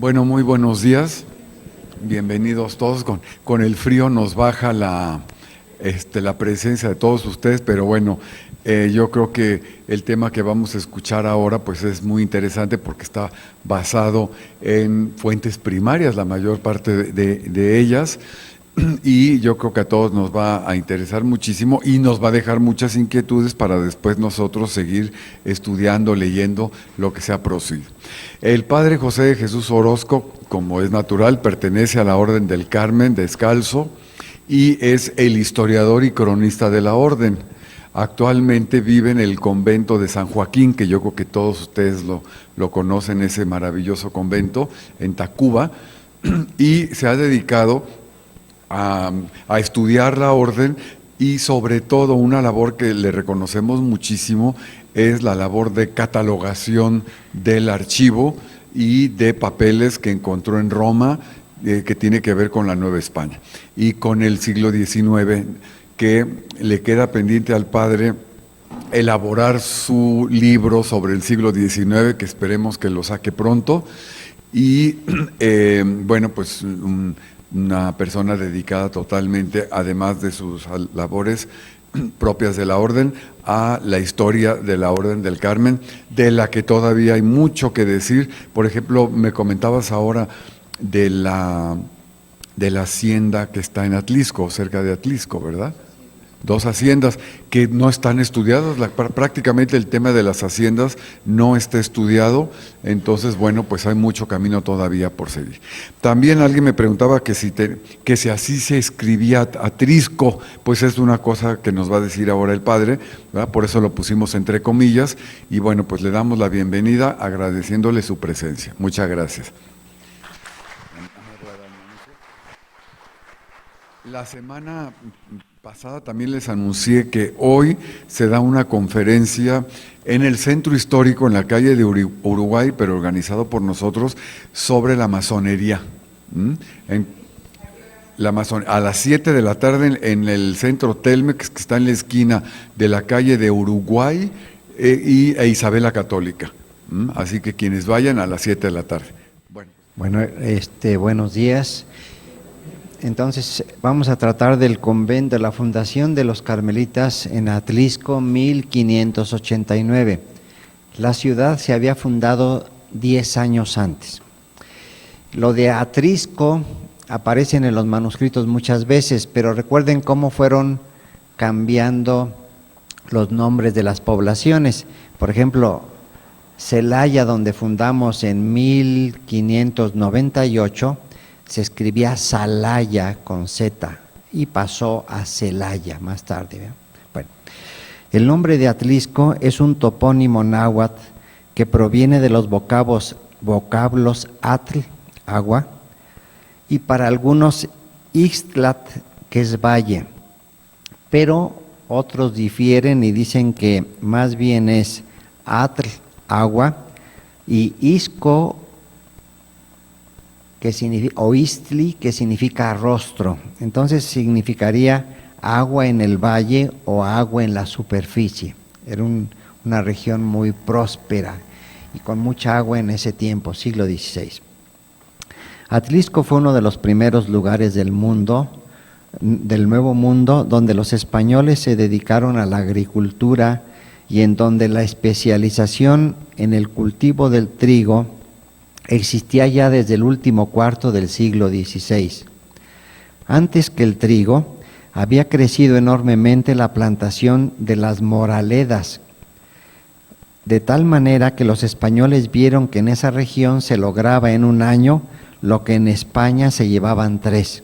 Bueno, muy buenos días. Bienvenidos todos. Con el frío nos baja la presencia de todos ustedes, pero bueno, yo creo que el tema que vamos a escuchar ahora pues es muy interesante porque está basado en fuentes primarias, la mayor parte de ellas. Y yo creo que a todos nos va a interesar muchísimo y nos va a dejar muchas inquietudes para después nosotros seguir estudiando, leyendo lo que se ha producido. El padre José de Jesús Orozco, como es natural, pertenece a la Orden del Carmen Descalzo y es el historiador y cronista de la orden. Actualmente vive en el convento de San Joaquín, que yo creo que todos ustedes lo conocen, ese maravilloso convento en Tacuba, y se ha dedicado a estudiar la orden y sobre todo una labor que le reconocemos muchísimo es la labor de catalogación del archivo y de papeles que encontró en Roma, que tiene que ver con la Nueva España y con el siglo XIX, que le queda pendiente al padre elaborar su libro sobre el siglo XIX, que esperemos que lo saque pronto. Y bueno, pues una persona dedicada totalmente, además de sus labores propias de la orden, a la historia de la Orden del Carmen, de la que todavía hay mucho que decir. Por ejemplo, me comentabas ahora de la hacienda que está en Atlisco, cerca de Atlisco, ¿verdad? Dos haciendas que no están estudiadas, prácticamente el tema de las haciendas no está estudiado, entonces bueno, pues hay mucho camino todavía por seguir. También alguien me preguntaba que si así se escribía Atrisco, pues es una cosa que nos va a decir ahora el padre, ¿verdad? Por eso lo pusimos entre comillas, y bueno, pues le damos la bienvenida agradeciéndole su presencia. Muchas gracias. La semana pasada también les anuncié que hoy se da una conferencia en el Centro Histórico, en la calle de Uruguay, pero organizado por nosotros, sobre la masonería. A las 7 de la tarde en el Centro Telmex, que está en la esquina de la calle de Uruguay e Isabel la Católica. Así que quienes vayan a las 7 de la tarde. Bueno, buenos días. Entonces, vamos a tratar del convento, de la fundación de los Carmelitas en Atlisco, 1589. La ciudad se había fundado 10 años antes. Lo de Atrisco aparece en los manuscritos muchas veces, pero recuerden cómo fueron cambiando los nombres de las poblaciones. Por ejemplo, Celaya, donde fundamos en 1598, se escribía Salaya con Z y pasó a Celaya más tarde. ¿Ve? Bueno, el nombre de Atlisco es un topónimo náhuatl que proviene de los vocablos atl, agua, y para algunos ixtlat, que es valle, pero otros difieren y dicen que más bien es atl, agua, y isco, que significa, o istli, que significa rostro. Entonces significaría agua en el valle o agua en la superficie. Era una región muy próspera y con mucha agua en ese tiempo, siglo XVI. Atlisco fue uno de los primeros lugares del mundo, del Nuevo Mundo, donde los españoles se dedicaron a la agricultura y en donde la especialización en el cultivo del trigo existía ya desde el último cuarto del siglo XVI. Antes que el trigo, había crecido enormemente la plantación de las moraledas, de tal manera que los españoles vieron que en esa región se lograba en un año lo que en España se llevaban 3.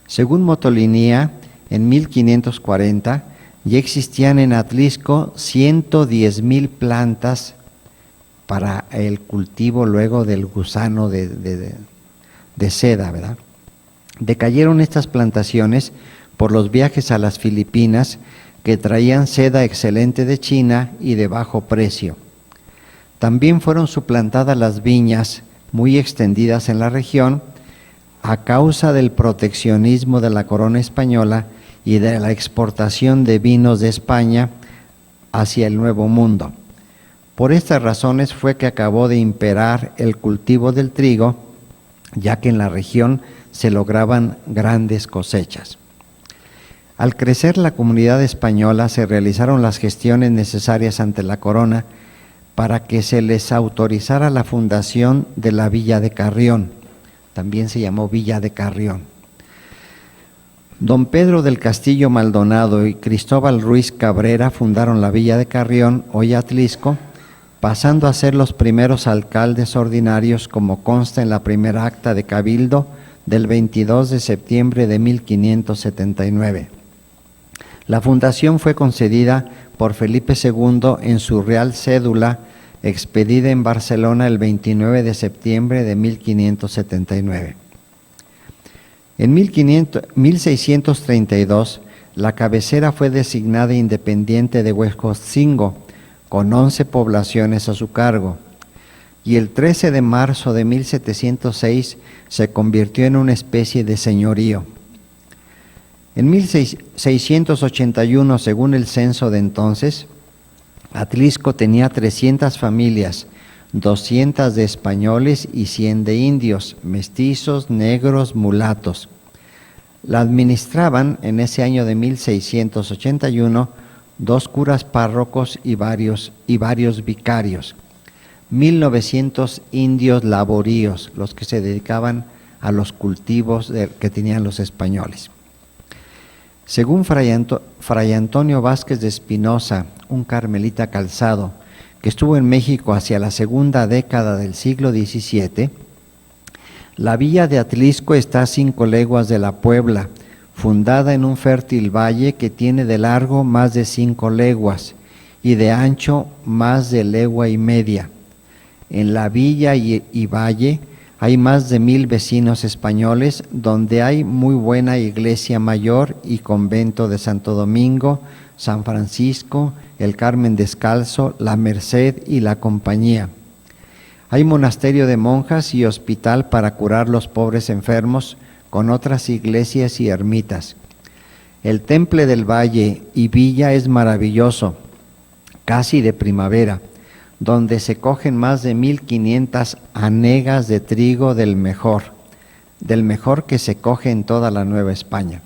Según Motolinía, en 1540 ya existían en Atlisco 110,000 plantas para el cultivo luego del gusano de seda, ¿verdad? Decayeron estas plantaciones por los viajes a las Filipinas, que traían seda excelente de China y de bajo precio. También fueron suplantadas las viñas, muy extendidas en la región, a causa del proteccionismo de la corona española y de la exportación de vinos de España hacia el Nuevo Mundo. Por estas razones fue que acabó de imperar el cultivo del trigo, ya que en la región se lograban grandes cosechas. Al crecer la comunidad española, se realizaron las gestiones necesarias ante la corona para que se les autorizara la fundación de la Villa de Carrión. También se llamó Villa de Carrión. Don Pedro del Castillo Maldonado y Cristóbal Ruiz Cabrera fundaron la Villa de Carrión, hoy Atlisco, pasando a ser los primeros alcaldes ordinarios, como consta en la primera acta de Cabildo del 22 de septiembre de 1579. La fundación fue concedida por Felipe II en su real cédula, expedida en Barcelona el 29 de septiembre de 1579. En 1632, la cabecera fue designada independiente de Huejotzingo, con 11 poblaciones a su cargo, y el 13 de marzo de 1706 se convirtió en una especie de señorío. En 1681, según el censo de entonces, Atlisco tenía 300 familias, 200 de españoles y 100 de indios, mestizos, negros, mulatos. La administraban en ese año de 1681 2 curas párrocos y varios vicarios, 1900 indios laboríos, los que se dedicaban a los cultivos que tenían los españoles. Según Fray Antonio Vázquez de Espinosa, un carmelita calzado, que estuvo en México hacia la segunda década del siglo XVII, la villa de Atlisco está a 5 leguas de la Puebla, fundada en un fértil valle que tiene de largo más de 5 leguas y de ancho más de legua y media. En la villa y valle hay más de 1000 vecinos españoles, donde hay muy buena iglesia mayor y convento de Santo Domingo, San Francisco, el Carmen Descalzo, la Merced y la Compañía. Hay monasterio de monjas y hospital para curar los pobres enfermos, con otras iglesias y ermitas. El Temple del Valle y Villa es maravilloso, casi de primavera, donde se cogen más de 1500 hanegas de trigo del mejor que se coge en toda la Nueva España.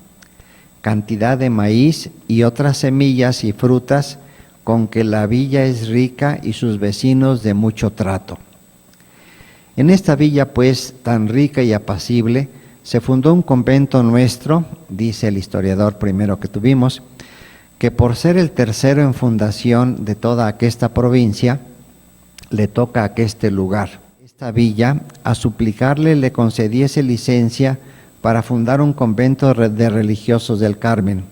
Cantidad de maíz y otras semillas y frutas, con que la villa es rica y sus vecinos de mucho trato. En esta villa, pues, tan rica y apacible, se fundó un convento nuestro, dice el historiador primero que tuvimos, que por ser el tercero en fundación de toda aquesta provincia, le toca a aqueste lugar. Esta villa, a suplicarle, le concediese licencia para fundar un convento de religiosos del Carmen,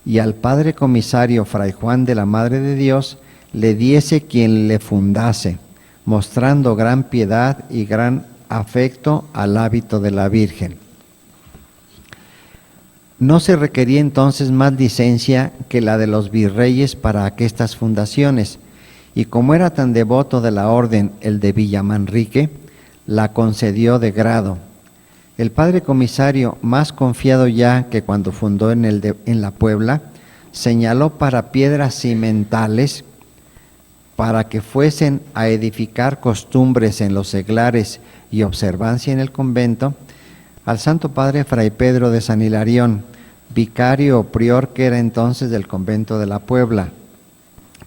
y al padre comisario Fray Juan de la Madre de Dios le diese quien le fundase, mostrando gran piedad y gran afecto al hábito de la Virgen. No se requería entonces más licencia que la de los virreyes para aquestas fundaciones, y como era tan devoto de la orden el de Villamanrique, la concedió de grado. El padre comisario, más confiado ya que cuando fundó en la Puebla, señaló para piedras cimentales para que fuesen a edificar costumbres en los seglares y observancia en el convento, al Santo Padre Fray Pedro de San Hilarión, vicario o prior que era entonces del convento de la Puebla,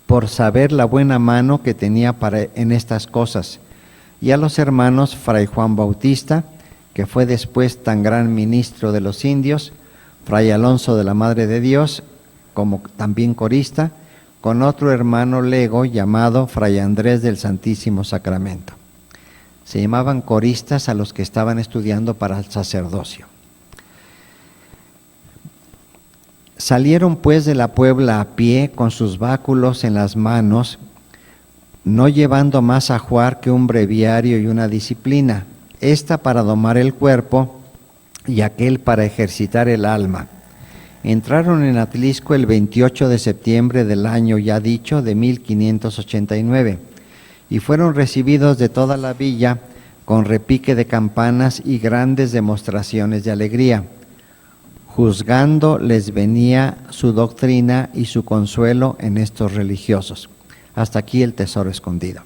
por saber la buena mano que tenía en estas cosas, y a los hermanos Fray Juan Bautista, que fue después tan gran ministro de los indios, Fray Alonso de la Madre de Dios, como también corista, con otro hermano lego llamado Fray Andrés del Santísimo Sacramento. Se llamaban coristas a los que estaban estudiando para el sacerdocio. Salieron pues de la Puebla a pie con sus báculos en las manos, no llevando más ajuar que un breviario y una disciplina, esta para domar el cuerpo y aquel para ejercitar el alma. Entraron en Atlisco el 28 de septiembre del año ya dicho de 1589 y fueron recibidos de toda la villa con repique de campanas y grandes demostraciones de alegría. Juzgando les venía su doctrina y su consuelo en estos religiosos. Hasta aquí el tesoro escondido.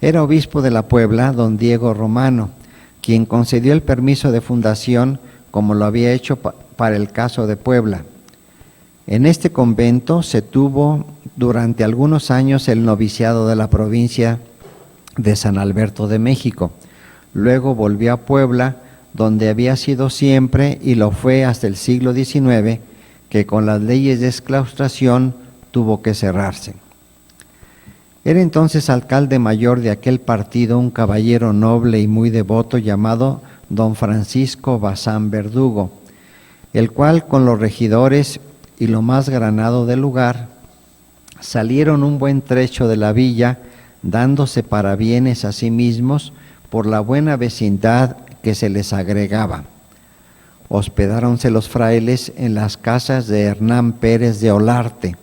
Era obispo de la Puebla don Diego Romano, quien concedió el permiso de fundación como lo había hecho para el caso de Puebla. En este convento se tuvo durante algunos años el noviciado de la provincia de San Alberto de México. Luego volvió a Puebla, donde había sido siempre y lo fue hasta el siglo XIX, que con las leyes de exclaustración tuvo que cerrarse. Era entonces alcalde mayor de aquel partido un caballero noble y muy devoto llamado don Francisco Bazán Verdugo, el cual con los regidores y lo más granado del lugar salieron un buen trecho de la villa, dándose parabienes a sí mismos por la buena vecindad que se les agregaba. Hospedáronse los frailes en las casas de Hernán Pérez de Olarte,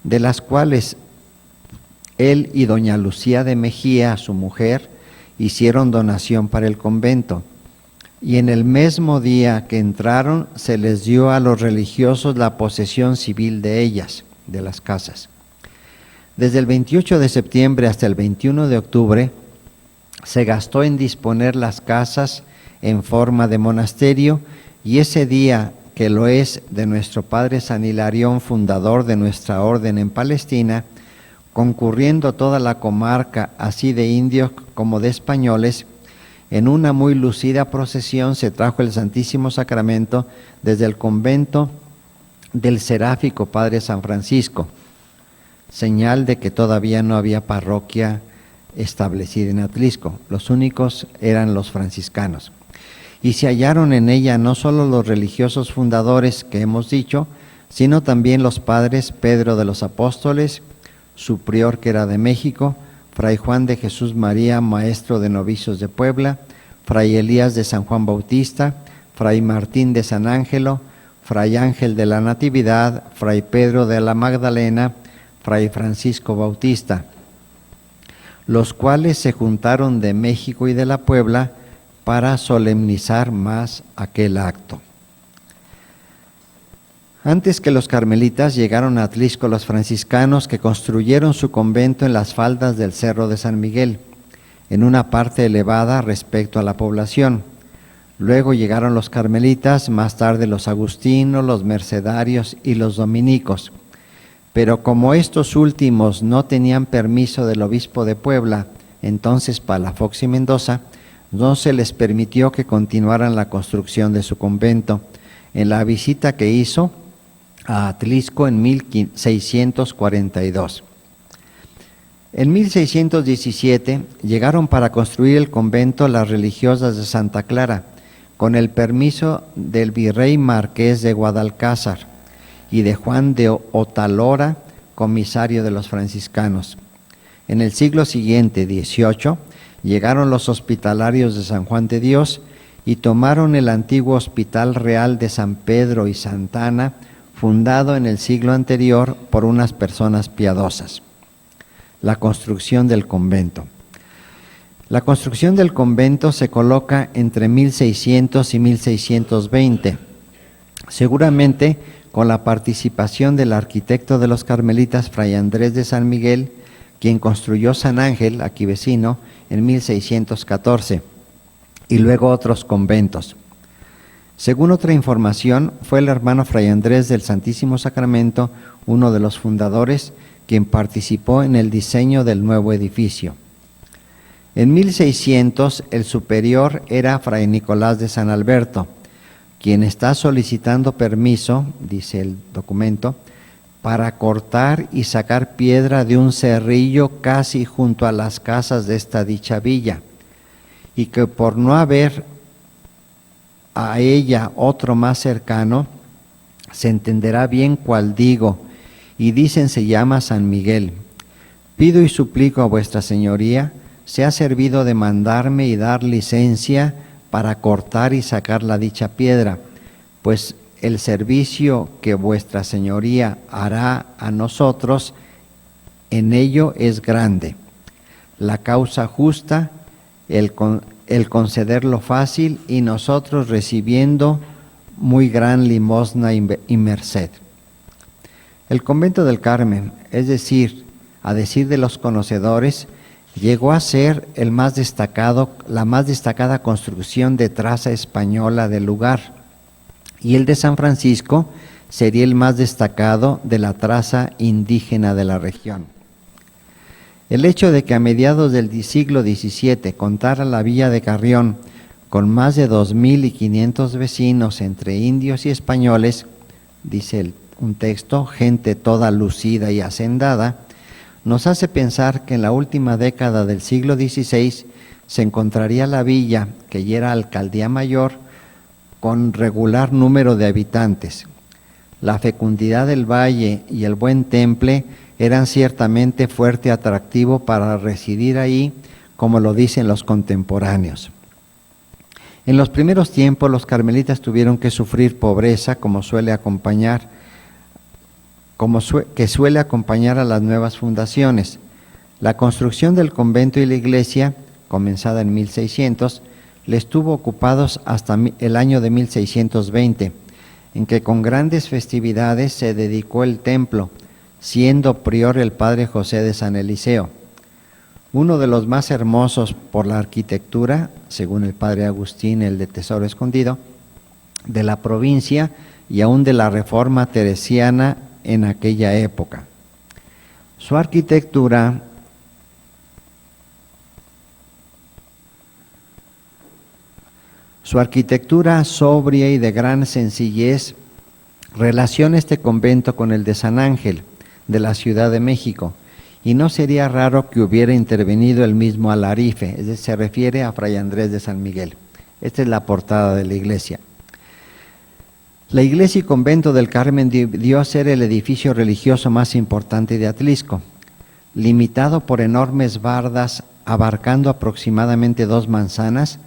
de las cuales él y doña Lucía de Mejía, su mujer, hicieron donación para el convento. Y en el mismo día que entraron, se les dio a los religiosos la posesión civil de ellas, de las casas. Desde el 28 de septiembre hasta el 21 de octubre, se gastó en disponer las casas en forma de monasterio, y ese día, que lo es de nuestro padre San Hilarión, fundador de nuestra orden en Palestina, concurriendo toda la comarca, así de indios como de españoles, en una muy lucida procesión se trajo el Santísimo Sacramento desde el convento del Seráfico Padre San Francisco, señal de que todavía no había parroquia establecida en Atlisco. Los únicos eran los franciscanos. Y se hallaron en ella no solo los religiosos fundadores que hemos dicho, sino también los padres Pedro de los Apóstoles, su prior que era de México, Fray Juan de Jesús María, maestro de novicios de Puebla, Fray Elías de San Juan Bautista, Fray Martín de San Ángelo, Fray Ángel de la Natividad, Fray Pedro de la Magdalena, Fray Francisco Bautista, los cuales se juntaron de México y de la Puebla para solemnizar más aquel acto. Antes que los carmelitas llegaron a Atlisco los franciscanos, que construyeron su convento en las faldas del Cerro de San Miguel, en una parte elevada respecto a la población. Luego llegaron los carmelitas, más tarde los agustinos, los mercedarios y los dominicos. Pero como estos últimos no tenían permiso del obispo de Puebla, entonces Palafox y Mendoza, no se les permitió que continuaran la construcción de su convento. En la visita que hizo a Atlisco en 1642. En 1617 llegaron para construir el convento las religiosas de Santa Clara, con el permiso del virrey marqués de Guadalcázar y de Juan de Otalora, comisario de los franciscanos. En el siglo siguiente, 18, llegaron los hospitalarios de San Juan de Dios y tomaron el antiguo Hospital Real de San Pedro y Santa Ana, fundado en el siglo anterior por unas personas piadosas. La construcción del convento. La construcción del convento se coloca entre 1600 y 1620, seguramente con la participación del arquitecto de los carmelitas, Fray Andrés de San Miguel, quien construyó San Ángel, aquí vecino, en 1614, y luego otros conventos. Según otra información, fue el hermano Fray Andrés del Santísimo Sacramento, uno de los fundadores, quien participó en el diseño del nuevo edificio. En 1600, el superior era Fray Nicolás de San Alberto, quien está solicitando permiso, dice el documento, para cortar y sacar piedra de un cerrillo casi junto a las casas de esta dicha villa, y que por no haber a ella otro más cercano, se entenderá bien cuál digo, y dicen se llama San Miguel. Pido y suplico a vuestra señoría, sea servido de mandarme y dar licencia para cortar y sacar la dicha piedra, pues el servicio que vuestra señoría hará a nosotros, en ello es grande. La causa justa, el concederlo fácil, y nosotros recibiendo muy gran limosna y merced. El convento del Carmen, es decir, a decir de los conocedores, llegó a ser la más destacada construcción de traza española del lugar, y el de San Francisco sería el más destacado de la traza indígena de la región. El hecho de que a mediados del siglo XVII contara la villa de Carrión con más de 2.500 vecinos entre indios y españoles, dice un texto, gente toda lucida y hacendada, nos hace pensar que en la última década del siglo XVI se encontraría la villa, que ya era alcaldía mayor, con regular número de habitantes. La fecundidad del valle y el buen temple eran ciertamente fuerte atractivo para residir ahí, como lo dicen los contemporáneos. En los primeros tiempos los carmelitas tuvieron que sufrir pobreza, que suele acompañar a las nuevas fundaciones. La construcción del convento y la iglesia, comenzada en 1600, les tuvo ocupados hasta el año de 1620, en que con grandes festividades se dedicó el templo, siendo prior el padre José de San Eliseo. Uno de los más hermosos por la arquitectura, según el padre Agustín, el de Tesoro Escondido, de la provincia y aún de la Reforma teresiana en aquella época. Su arquitectura sobria y de gran sencillez relaciona este convento con el de San Ángel, de la Ciudad de México, y no sería raro que hubiera intervenido el mismo Alarife, es decir, se refiere a Fray Andrés de San Miguel. Esta es la portada de la iglesia. La iglesia y convento del Carmen dio a ser el edificio religioso más importante de Atlisco, limitado por enormes bardas abarcando aproximadamente 2 manzanas,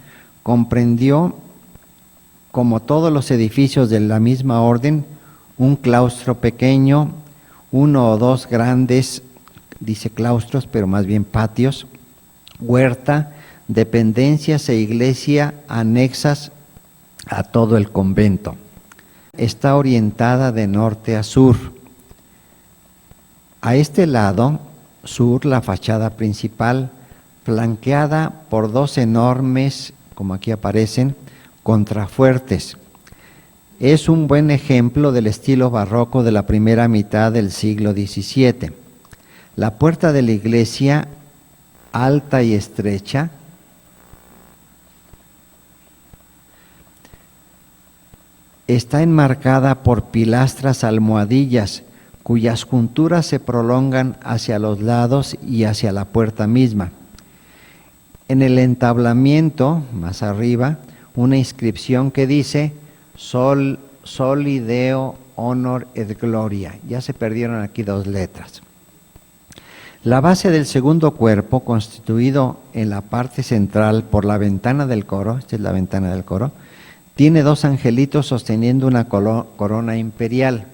comprendió, como todos los edificios de la misma orden, un claustro pequeño, 1 o 2 grandes, dice claustros, pero más bien patios, huerta, dependencias e iglesia anexas a todo el convento. Está orientada de norte a sur. A este lado, sur, la fachada principal, flanqueada por 2 enormes, como aquí aparecen, contrafuertes. Es un buen ejemplo del estilo barroco de la primera mitad del siglo XVII. La puerta de la iglesia, alta y estrecha, está enmarcada por pilastras almohadillas, cuyas junturas se prolongan hacia los lados y hacia la puerta misma. En el entablamiento, más arriba, una inscripción que dice Soli Deo Honor et Gloria. Ya se perdieron aquí 2 letras. La base del segundo cuerpo, constituido en la parte central por la ventana del coro, esta es la ventana del coro, tiene 2 angelitos sosteniendo una corona imperial.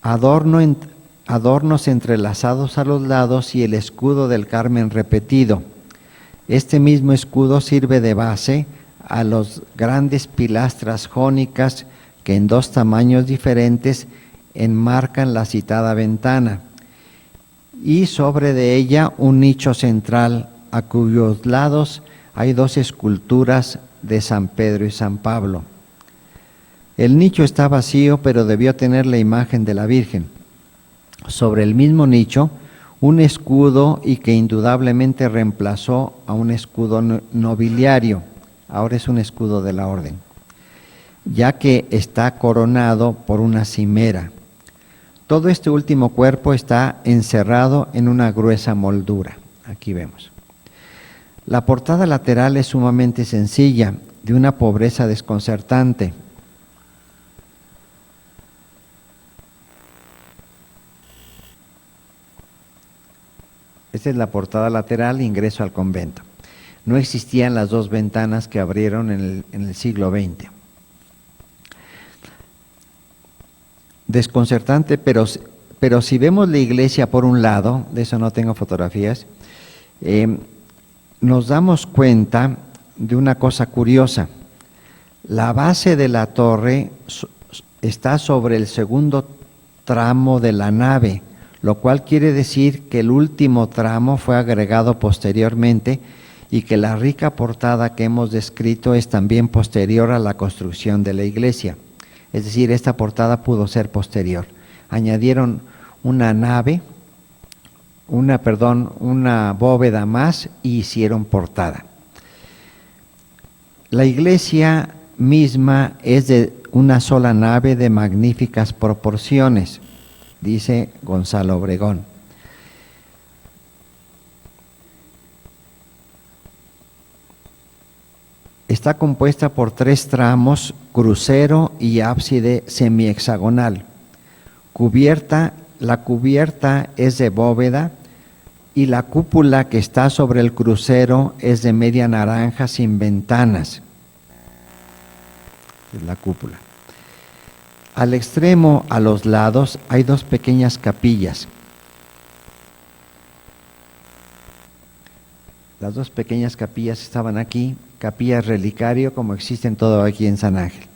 Adornos entrelazados a los lados y el escudo del Carmen repetido. Este mismo escudo sirve de base a los grandes pilastras jónicas que en 2 tamaños diferentes enmarcan la citada ventana, y sobre de ella un nicho central a cuyos lados hay 2 esculturas de San Pedro y San Pablo. El nicho está vacío, pero debió tener la imagen de la Virgen. Sobre el mismo nicho, un escudo, y que indudablemente reemplazó a un escudo nobiliario. Ahora es un escudo de la orden, ya que está coronado por una cimera. Todo este último cuerpo está encerrado en una gruesa moldura. Aquí vemos. La portada lateral es sumamente sencilla, de una pobreza desconcertante. Esta es la portada lateral, ingreso al convento. No existían las 2 ventanas que abrieron en el siglo XX. Desconcertante, pero si vemos la iglesia por un lado, de eso no tengo fotografías, nos damos cuenta de una cosa curiosa. La base de la torre está sobre el segundo tramo de la nave, lo cual quiere decir que el último tramo fue agregado posteriormente y que la rica portada que hemos descrito es también posterior a la construcción de la iglesia. Es decir, esta portada pudo ser posterior. Añadieron una bóveda más y hicieron portada. La iglesia misma es de una sola nave de magníficas proporciones, dice Gonzalo Obregón. Está compuesta por 3 tramos, crucero y ábside semihexagonal. La cubierta es de bóveda y la cúpula que está sobre el crucero es de media naranja sin ventanas. Es la cúpula. Al extremo, a los lados, hay 2 pequeñas capillas. Las 2 pequeñas capillas estaban aquí, capillas relicario, como existen todo aquí en San Ángel.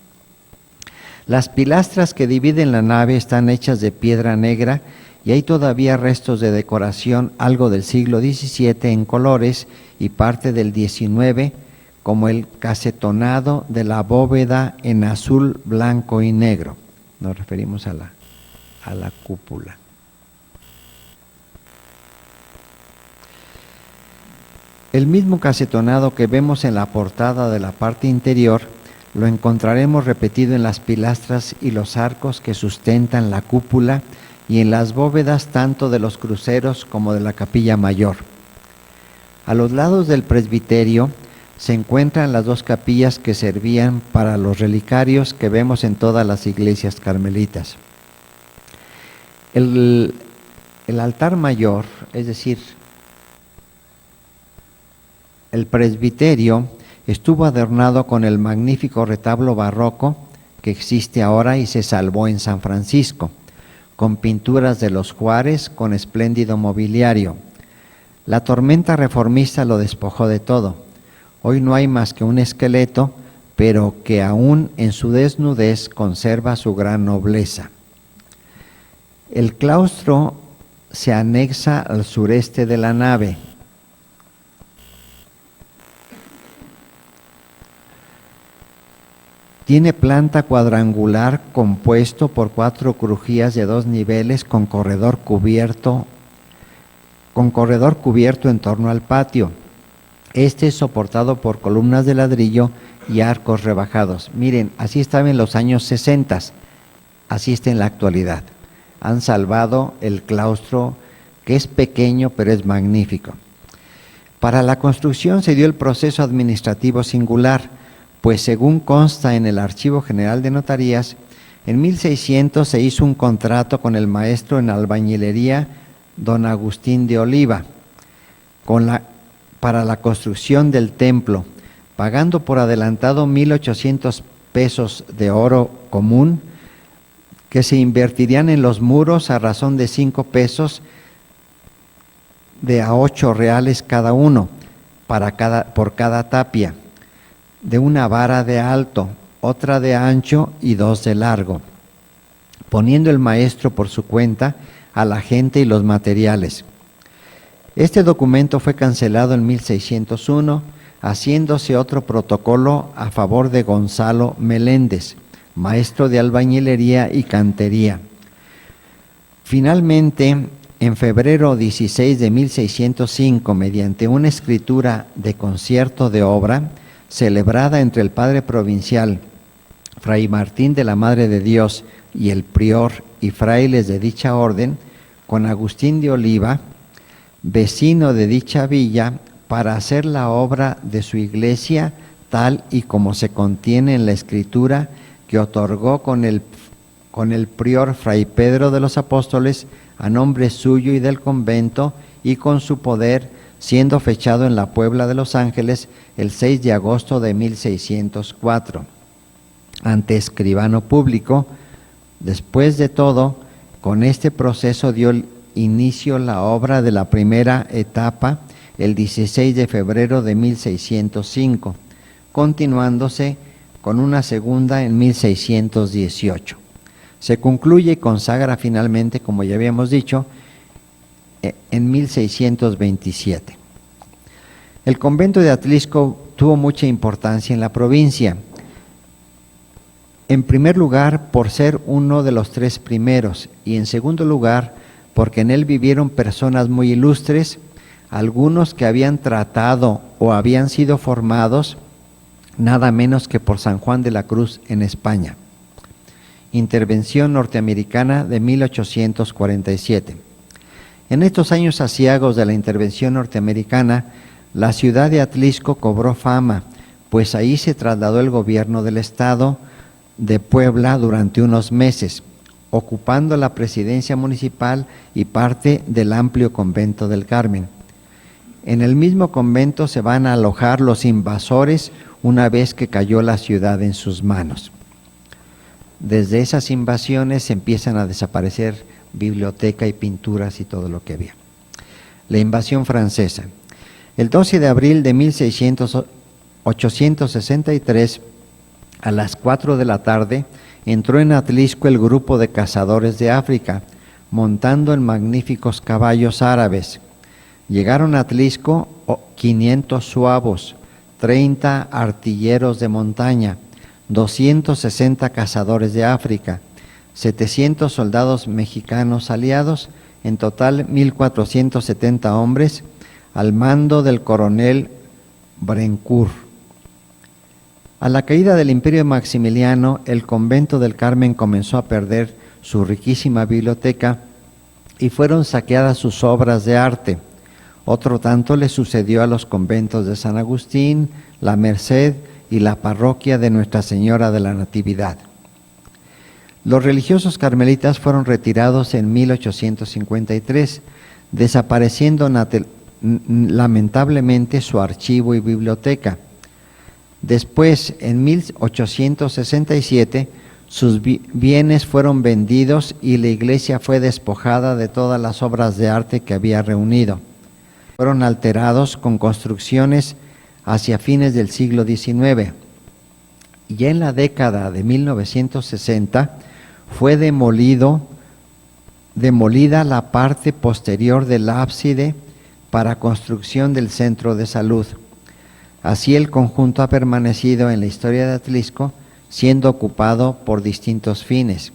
Las pilastras que dividen la nave están hechas de piedra negra y hay todavía restos de decoración, algo del siglo XVII en colores y parte del XIX, como el casetonado de la bóveda en azul, blanco y negro. Nos referimos a la cúpula. El mismo casetonado que vemos en la portada de la parte interior lo encontraremos repetido en las pilastras y los arcos que sustentan la cúpula y en las bóvedas tanto de los cruceros como de la capilla mayor. A los lados del presbiterio se encuentran las 2 capillas que servían para los relicarios que vemos en todas las iglesias carmelitas. El altar mayor, es decir, el presbiterio, estuvo adornado con el magnífico retablo barroco que existe ahora y se salvó en San Francisco, con pinturas de los Juárez, con espléndido mobiliario. La tormenta reformista lo despojó de todo. Hoy no hay más que un esqueleto, pero que aún en su desnudez conserva su gran nobleza. El claustro se anexa al sureste de la nave. Tiene planta cuadrangular compuesto por 4 crujías de 2 niveles con corredor cubierto en torno al patio. Este es soportado por columnas de ladrillo y arcos rebajados. Miren, así estaba en los años 60, así está en la actualidad. Han salvado el claustro, que es pequeño pero es magnífico. Para la construcción se dio el proceso administrativo singular, pues según consta en el Archivo General de Notarías, en 1600 se hizo un contrato con el maestro en albañilería don Agustín de Oliva para la construcción del templo, pagando por adelantado 1,800 pesos de oro común, que se invertirían en los muros a razón de 5 pesos de a 8 reales cada uno por cada tapia, de una vara de alto, otra de ancho y 2 de largo, poniendo el maestro por su cuenta a la gente y los materiales. Este documento fue cancelado en 1601, haciéndose otro protocolo a favor de Gonzalo Meléndez, maestro de albañilería y cantería. Finalmente, en febrero 16 de 1605, mediante una escritura de concierto de obra, celebrada entre el padre provincial, Fray Martín de la Madre de Dios, y el prior y frailes de dicha orden, con Agustín de Oliva, vecino de dicha villa, para hacer la obra de su iglesia tal y como se contiene en la escritura que otorgó con el prior Fray Pedro de los Apóstoles a nombre suyo y del convento, y con su poder, siendo fechado en la Puebla de Los Ángeles el 6 de agosto de 1604. Ante escribano público, después de todo, con este proceso dio inicio la obra de la primera etapa el 16 de febrero de 1605, continuándose con una segunda en 1618. Se concluye y consagra finalmente, como ya habíamos dicho, en 1627. El convento de Atlisco tuvo mucha importancia en la provincia. En primer lugar, por ser uno de los 3 primeros, y en segundo lugar, porque en él vivieron personas muy ilustres, algunos que habían tratado o habían sido formados nada menos que por San Juan de la Cruz en España. Intervención norteamericana de 1847. En estos años aciagos de la intervención norteamericana, la ciudad de Atlisco cobró fama, pues ahí se trasladó el gobierno del estado de Puebla durante unos meses, ocupando la presidencia municipal y parte del amplio convento del Carmen. En el mismo convento se van a alojar los invasores una vez que cayó la ciudad en sus manos. Desde esas invasiones empiezan a desaparecer biblioteca y pinturas y todo lo que había. La invasión francesa. El 12 de abril de 1863, a las 4 de la tarde, entró en Atlisco el grupo de cazadores de África, montando en magníficos caballos árabes. Llegaron a Atlisco 500 zuavos, 30 artilleros de montaña, 260 cazadores de África, 700 soldados mexicanos aliados, en total 1,470 hombres, al mando del coronel Brencourt. A la caída del imperio de Maximiliano, el convento del Carmen comenzó a perder su riquísima biblioteca y fueron saqueadas sus obras de arte. Otro tanto le sucedió a los conventos de San Agustín, La Merced y la parroquia de Nuestra Señora de la Natividad. Los religiosos carmelitas fueron retirados en 1853, desapareciendo lamentablemente su archivo y biblioteca. Después, en 1867, sus bienes fueron vendidos y la iglesia fue despojada de todas las obras de arte que había reunido. Fueron alterados con construcciones hacia fines del siglo XIX. Ya en la década de 1960 fue demolida la parte posterior del ábside para construcción del centro de salud. Así el conjunto ha permanecido en la historia de Atlisco, siendo ocupado por distintos fines: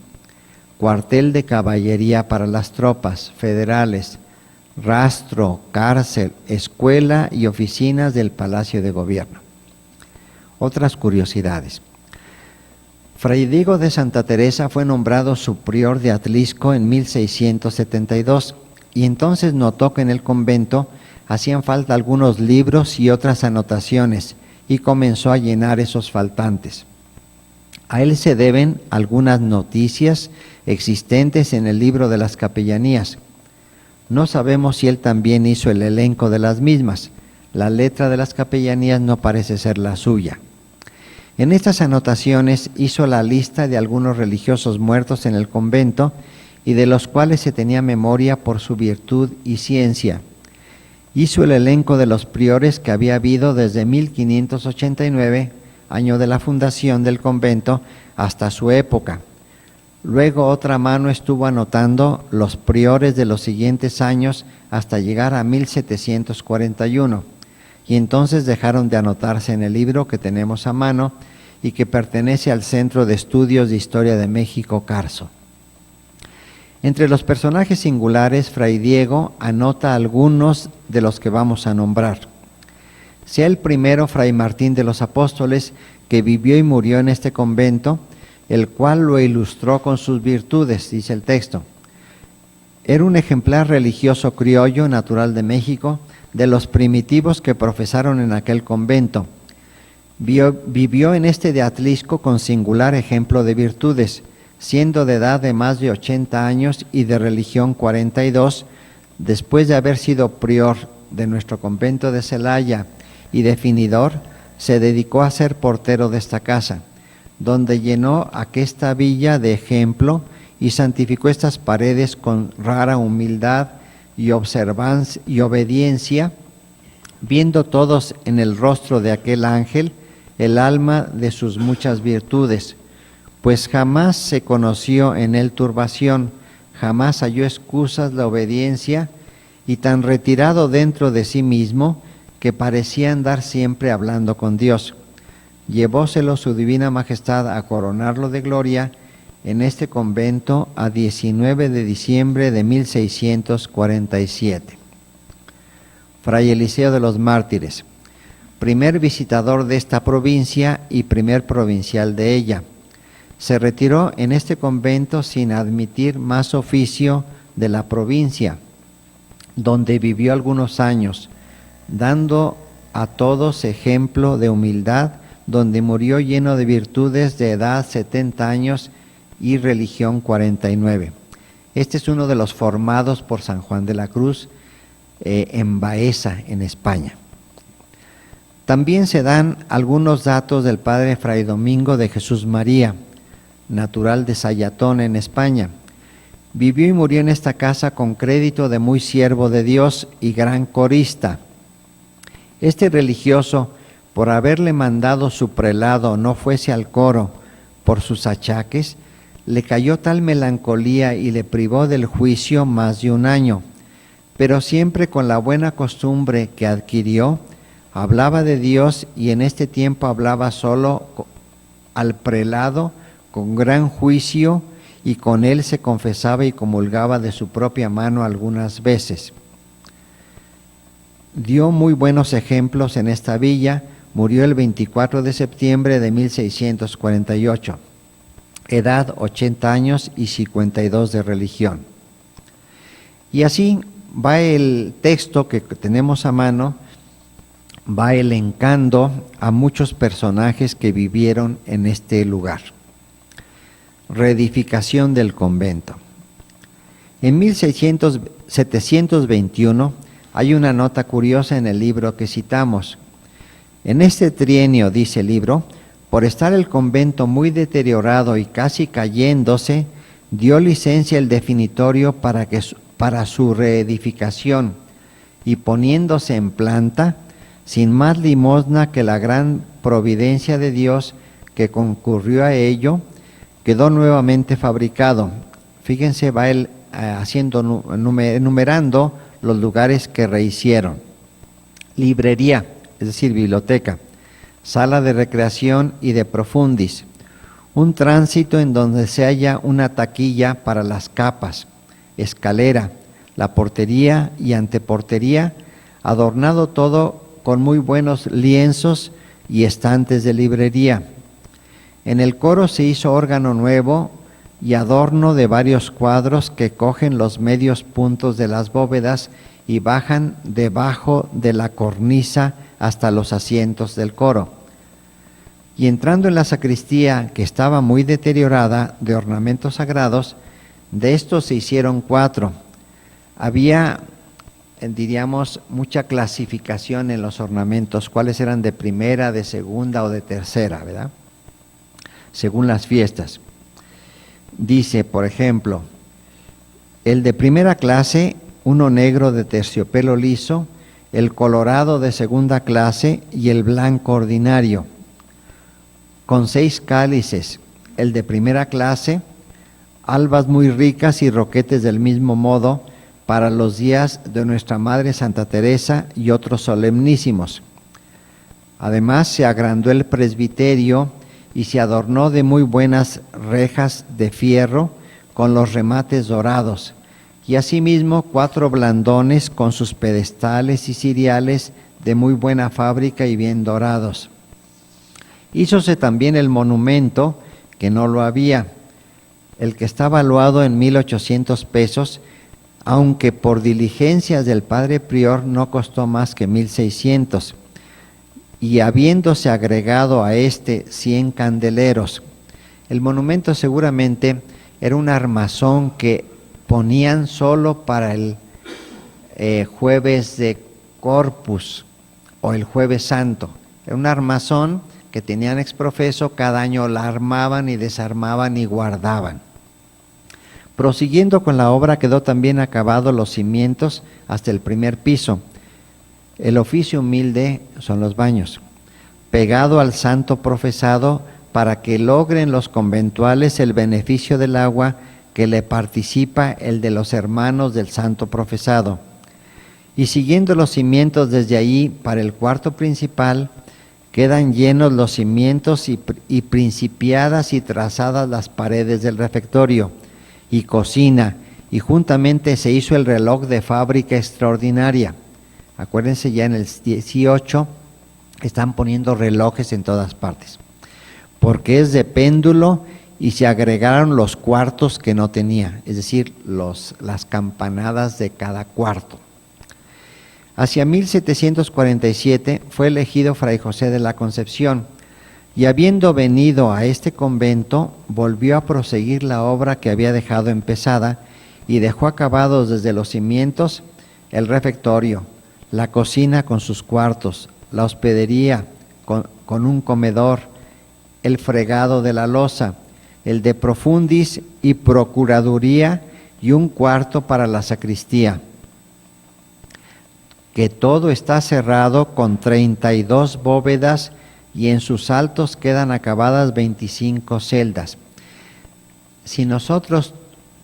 cuartel de caballería para las tropas federales, rastro, cárcel, escuela y oficinas del Palacio de Gobierno. Otras curiosidades. Fray Diego de Santa Teresa fue nombrado superior de Atlisco en 1672 y entonces notó que en el convento hacían falta algunos libros y otras anotaciones y comenzó a llenar esos faltantes. A él se deben algunas noticias existentes en el libro de las capellanías. No sabemos si él también hizo el elenco de las mismas. La letra de las capellanías no parece ser la suya. En estas anotaciones hizo la lista de algunos religiosos muertos en el convento y de los cuales se tenía memoria por su virtud y ciencia. Hizo el elenco de los priores que había habido desde 1589, año de la fundación del convento, hasta su época. Luego otra mano estuvo anotando los priores de los siguientes años hasta llegar a 1741, y entonces dejaron de anotarse en el libro que tenemos a mano y que pertenece al Centro de Estudios de Historia de México, Carso. Entre los personajes singulares, Fray Diego anota algunos de los que vamos a nombrar. Sea el primero Fray Martín de los Apóstoles, que vivió y murió en este convento, el cual lo ilustró con sus virtudes, dice el texto. Era un ejemplar religioso criollo, natural de México, de los primitivos que profesaron en aquel convento. Vivió en este de Atlisco con singular ejemplo de virtudes, siendo de edad de más de 80 años y de religión 42, después de haber sido prior de nuestro convento de Celaya y definidor, se dedicó a ser portero de esta casa, donde llenó aquesta villa de ejemplo y santificó estas paredes con rara humildad y observancia y obediencia, viendo todos en el rostro de aquel ángel el alma de sus muchas virtudes, pues jamás se conoció en él turbación, jamás halló excusas la obediencia, y tan retirado dentro de sí mismo que parecía andar siempre hablando con Dios. Llevóselo su Divina Majestad a coronarlo de gloria en este convento a 19 de diciembre de 1647. Fray Eliseo de los Mártires, primer visitador de esta provincia y primer provincial de ella. Se retiró en este convento sin admitir más oficio de la provincia, donde vivió algunos años, dando a todos ejemplo de humildad, donde murió lleno de virtudes, de edad 70 años y religión 49. Este es uno de los formados por San Juan de la Cruz en Baeza, en España. También se dan algunos datos del padre Fray Domingo de Jesús María, natural de Sayatón, en España. Vivió y murió en esta casa con crédito de muy siervo de Dios y gran corista. Este religioso, por haberle mandado su prelado no fuese al coro por sus achaques, le cayó tal melancolía y le privó del juicio más de un año, pero siempre con la buena costumbre que adquirió, hablaba de Dios y en este tiempo hablaba solo al prelado con gran juicio, y con él se confesaba y comulgaba de su propia mano algunas veces. Dio muy buenos ejemplos en esta villa, murió el 24 de septiembre de 1648, edad 80 años y 52 de religión. Y así va el texto que tenemos a mano, va elencando a muchos personajes que vivieron en este lugar. Reedificación del convento. En 721 hay una nota curiosa en el libro que citamos. En este trienio, dice el libro, por estar el convento muy deteriorado y casi cayéndose, dio licencia el definitorio para su reedificación, y poniéndose en planta, sin más limosna que la gran providencia de Dios que concurrió a ello, quedó nuevamente fabricado. Fíjense, va él enumerando los lugares que rehicieron. Librería, es decir, biblioteca, sala de recreación y de profundis, un tránsito en donde se halla una taquilla para las capas, escalera, la portería y anteportería, adornado todo con muy buenos lienzos y estantes de librería. En el coro se hizo órgano nuevo y adorno de varios cuadros que cogen los medios puntos de las bóvedas y bajan debajo de la cornisa hasta los asientos del coro. Y entrando en la sacristía, que estaba muy deteriorada de ornamentos sagrados, de estos se hicieron 4. Había, diríamos, mucha clasificación en los ornamentos, cuáles eran de primera, de segunda o de tercera, ¿verdad? Según las fiestas. Dice, por ejemplo, el de primera clase, uno negro de terciopelo liso, el colorado de segunda clase y el blanco ordinario, con 6 cálices, el de primera clase, albas muy ricas y roquetes del mismo modo para los días de nuestra Madre Santa Teresa y otros solemnísimos. Además se agrandó el presbiterio y se adornó de muy buenas rejas de fierro con los remates dorados, y asimismo 4 blandones con sus pedestales y ciriales de muy buena fábrica y bien dorados. Hízose también el monumento, que no lo había, el que está valuado en 1,800 pesos, aunque por diligencias del padre prior no costó más que 1,600, y habiéndose agregado a este 100 candeleros. El monumento seguramente era un armazón que ponían solo para el jueves de Corpus o el jueves santo. Era un armazón que tenían exprofeso, cada año la armaban y desarmaban y guardaban. Prosiguiendo con la obra, quedó también acabado los cimientos hasta el primer piso. El oficio humilde son los baños, pegado al santo profesado para que logren los conventuales el beneficio del agua que le participa el de los hermanos del santo profesado. Y siguiendo los cimientos desde allí para el cuarto principal, quedan llenos los cimientos y principiadas y trazadas las paredes del refectorio y cocina, y juntamente se hizo el reloj de fábrica extraordinaria. Acuérdense, ya en el 18 están poniendo relojes en todas partes, porque es de péndulo, y se agregaron los cuartos que no tenía, es decir, las campanadas de cada cuarto. Hacia 1747 fue elegido Fray José de la Concepción, y habiendo venido a este convento, volvió a proseguir la obra que había dejado empezada, y dejó acabados desde los cimientos el refectorio, la cocina con sus cuartos, la hospedería con un comedor, el fregado de la loza, el de profundis y procuraduría, y un cuarto para la sacristía, que todo está cerrado con 32 bóvedas, y en sus altos quedan acabadas 25 celdas. Si nosotros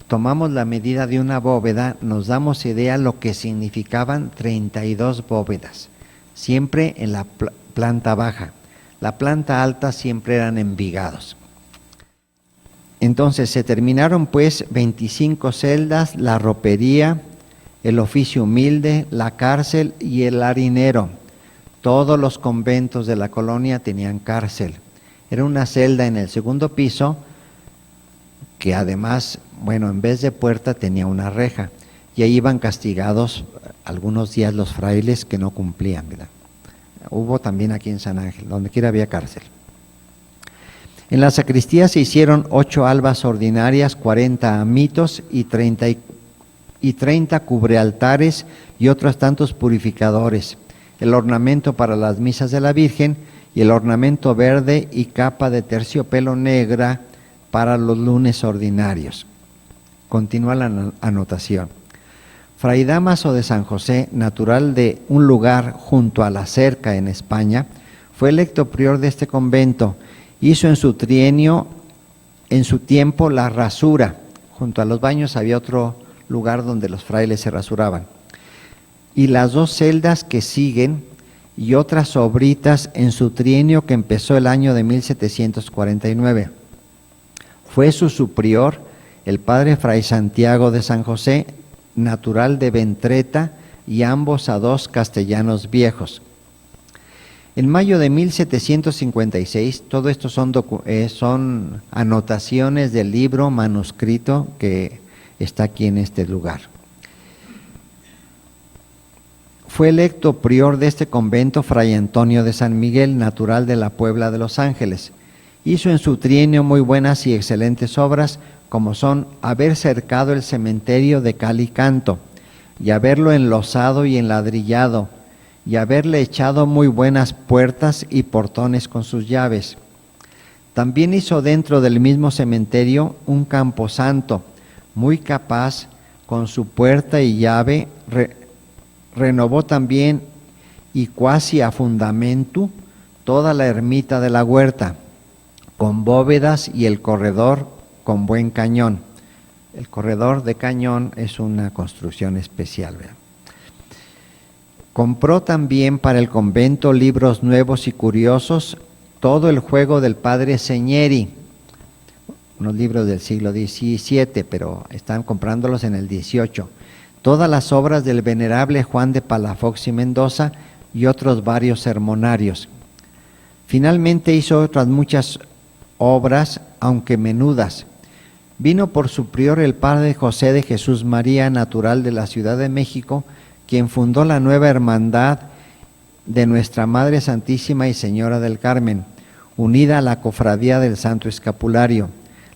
tomamos la medida de una bóveda, nos damos idea lo que significaban 32 bóvedas, siempre en la planta baja. La planta alta siempre eran envigados. Entonces se terminaron pues 25 celdas, la ropería, el oficio humilde, la cárcel y el harinero. Todos los conventos de la colonia tenían cárcel. Era una celda en el segundo piso que además, bueno, en vez de puerta tenía una reja, y ahí iban castigados algunos días los frailes que no cumplían, ¿verdad? Hubo también aquí en San Ángel, donde quiera había cárcel. En la sacristía se hicieron 8 albas ordinarias, 40 amitos y 30 cubrealtares y otros tantos purificadores, el ornamento para las misas de la Virgen y el ornamento verde y capa de terciopelo negra para los lunes ordinarios. Continúa la anotación. Fray Dámaso de San José, natural de un lugar junto a la Cerca en España, fue electo prior de este convento. Hizo en su trienio, en su tiempo, la rasura. Junto a los baños había otro lugar donde los frailes se rasuraban. Y las 2 celdas que siguen y otras sobritas en su trienio que empezó el año de 1749. Fue su superior el padre Fray Santiago de San José, natural de Ventreta, y ambos a 2 castellanos viejos. En mayo de 1756, todo esto son anotaciones del libro manuscrito que está aquí en este lugar. Fue electo prior de este convento Fray Antonio de San Miguel, natural de la Puebla de Los Ángeles. Hizo en su trienio muy buenas y excelentes obras, como son haber cercado el cementerio de cal y canto, y haberlo enlosado y enladrillado, y haberle echado muy buenas puertas y portones con sus llaves. También hizo dentro del mismo cementerio un camposanto, muy capaz, con su puerta y llave. Renovó también, y cuasi a fundamento, toda la ermita de la huerta, con bóvedas y el corredor con buen cañón. El corredor de cañón es una construcción especial, ¿verdad? Compró también para el convento libros nuevos y curiosos, todo el juego del padre Señeri, unos libros del siglo XVII, pero están comprándolos en el XVIII. Todas las obras del venerable Juan de Palafox y Mendoza y otros varios sermonarios. Finalmente hizo otras muchas obras, aunque menudas. Vino por su prior el padre José de Jesús María, natural de la Ciudad de México, quien fundó la nueva hermandad de Nuestra Madre Santísima y Señora del Carmen, unida a la cofradía del Santo Escapulario,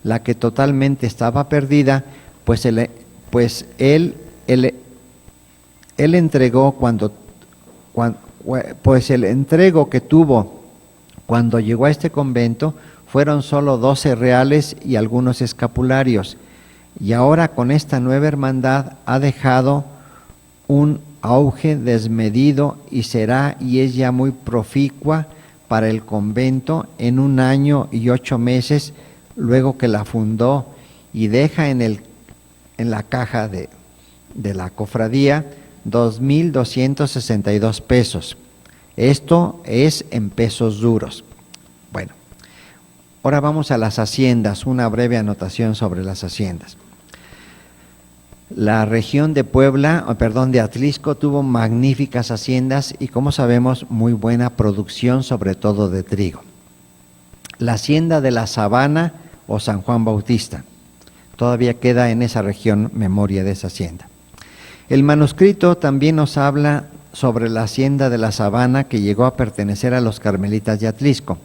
la que totalmente estaba perdida, pues él entregó el entrego que tuvo cuando llegó a este convento fueron solo 12 reales y algunos escapularios, y ahora con esta nueva hermandad ha dejado un auge desmedido y es ya muy proficua para el convento en 1 año y 8 meses luego que la fundó, y deja en la caja de la cofradía 2,262 pesos. Esto es en pesos duros. Bueno, ahora vamos a las haciendas, una breve anotación sobre las haciendas. La región de de Atlisco tuvo magníficas haciendas y, como sabemos, muy buena producción, sobre todo de trigo. La hacienda de la Sabana o San Juan Bautista, todavía queda en esa región memoria de esa hacienda. El manuscrito también nos habla sobre la hacienda de la Sabana, que llegó a pertenecer a los carmelitas de Atlisco.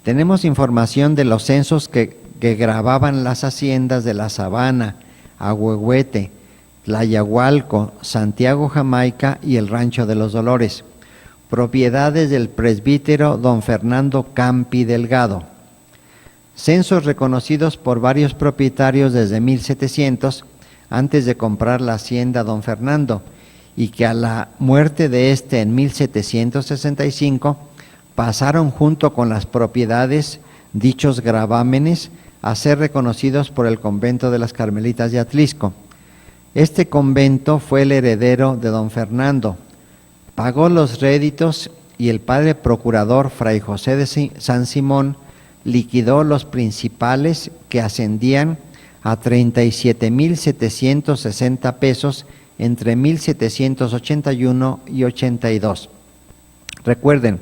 Tenemos información de los censos que grababan las haciendas de la Sabana, Ahuehuete, Tlayahualco, Santiago Jamaica y el Rancho de los Dolores, propiedades del presbítero don Fernando Campi Delgado. Censos reconocidos por varios propietarios desde 1700, antes de comprar la hacienda don Fernando, y que a la muerte de este en 1765 pasaron junto con las propiedades dichos gravámenes a ser reconocidos por el convento de las Carmelitas de Atlisco. Este convento fue el heredero de don Fernando, pagó los réditos y el padre procurador Fray José de San Simón liquidó los principales, que ascendían a 37,760 pesos entre 1781 y 82. Recuerden,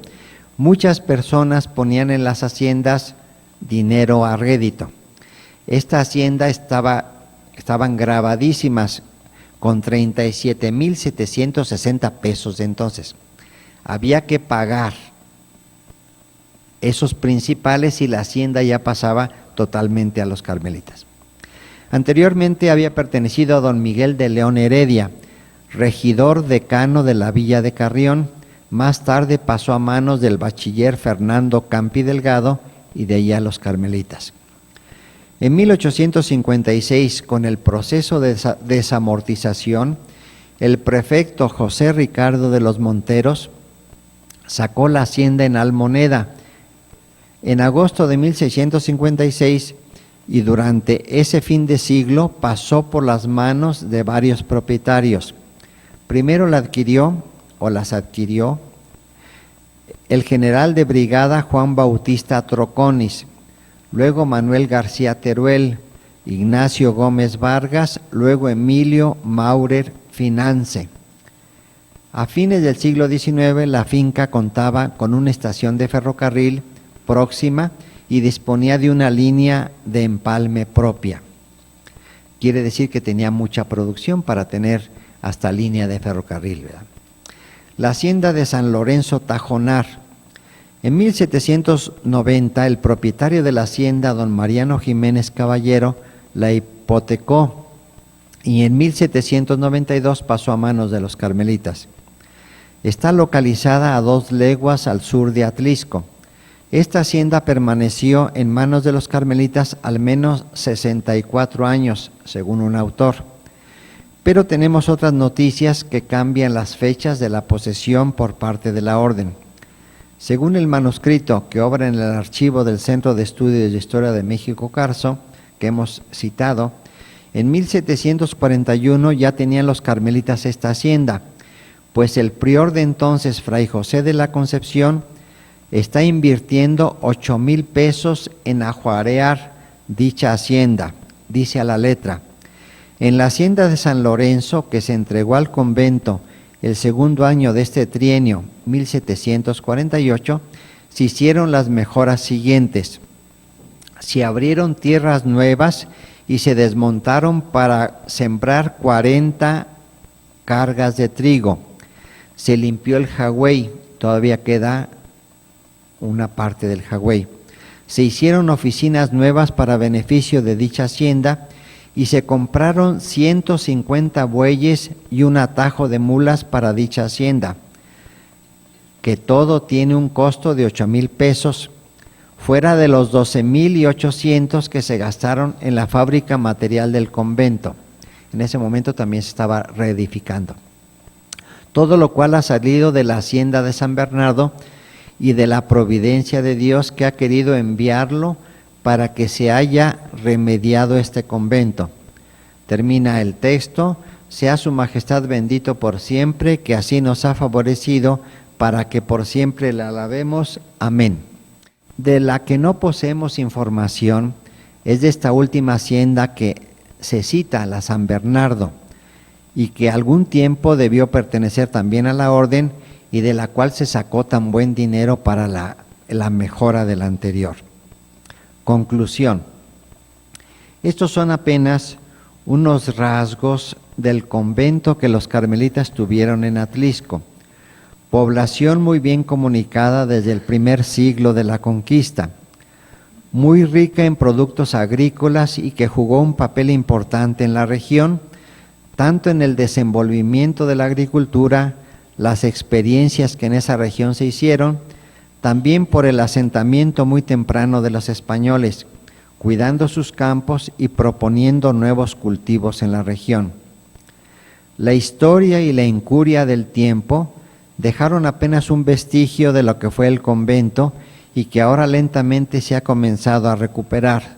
muchas personas ponían en las haciendas dinero a rédito. Esta hacienda estaban grabadísimas con 37,760 pesos de entonces. Había que pagar esos principales y la hacienda ya pasaba totalmente a los carmelitas. Anteriormente había pertenecido a don Miguel de León Heredia, regidor decano de la villa de Carrión. Más tarde pasó a manos del bachiller Fernando Campi Delgado y de ahí a los carmelitas. En 1856, con el proceso de desamortización, el prefecto José Ricardo de los Monteros sacó la hacienda en Almoneda. En agosto de 1656, y durante ese fin de siglo pasó por las manos de varios propietarios. Primero las adquirió el general de brigada Juan Bautista Troconis, luego Manuel García Teruel, Ignacio Gómez Vargas, luego Emilio Maurer Finance. A fines del siglo XIX, la finca contaba con una estación de ferrocarril próxima y disponía de una línea de empalme propia. Quiere decir que tenía mucha producción para tener hasta línea de ferrocarril, ¿verdad? La hacienda de San Lorenzo Tajonar. En 1790, el propietario de la hacienda, don Mariano Jiménez Caballero, la hipotecó y en 1792 pasó a manos de los carmelitas. Está localizada a 2 leguas al sur de Atlisco. Esta hacienda permaneció en manos de los carmelitas al menos 64 años, según un autor. Pero tenemos otras noticias que cambian las fechas de la posesión por parte de la orden. Según el manuscrito que obra en el archivo del Centro de Estudios de Historia de México Carso, que hemos citado, en 1741 ya tenían los carmelitas esta hacienda, pues el prior de entonces, Fray José de la Concepción, está invirtiendo 8,000 pesos en ajuarear dicha hacienda, dice a la letra. En la hacienda de San Lorenzo, que se entregó al convento el segundo año de este trienio, 1748, se hicieron las mejoras siguientes. Se abrieron tierras nuevas y se desmontaron para sembrar 40 cargas de trigo. Se limpió el jagüey, todavía queda una parte del jagüey. Se hicieron oficinas nuevas para beneficio de dicha hacienda y se compraron 150 bueyes y un atajo de mulas para dicha hacienda, que todo tiene un costo de 8,000 pesos, fuera de los 12,800 que se gastaron en la fábrica material del convento. En ese momento también se estaba reedificando. Todo lo cual ha salido de la hacienda de San Bernardo y de la providencia de Dios, que ha querido enviarlo para que se haya remediado este convento. Termina el texto: sea su majestad bendito por siempre, que así nos ha favorecido, para que por siempre le alabemos. Amén. De la que no poseemos información es de esta última hacienda que se cita, la San Bernardo, y que algún tiempo debió pertenecer también a la orden, y de la cual se sacó tan buen dinero para la mejora de la anterior. Conclusión. Estos son apenas unos rasgos del convento que los carmelitas tuvieron en Atlisco, población muy bien comunicada desde el primer siglo de la conquista, muy rica en productos agrícolas y que jugó un papel importante en la región, tanto en el desenvolvimiento de la agricultura, las experiencias que en esa región se hicieron, también por el asentamiento muy temprano de los españoles, cuidando sus campos y proponiendo nuevos cultivos en la región. La historia y la incuria del tiempo dejaron apenas un vestigio de lo que fue el convento y que ahora lentamente se ha comenzado a recuperar.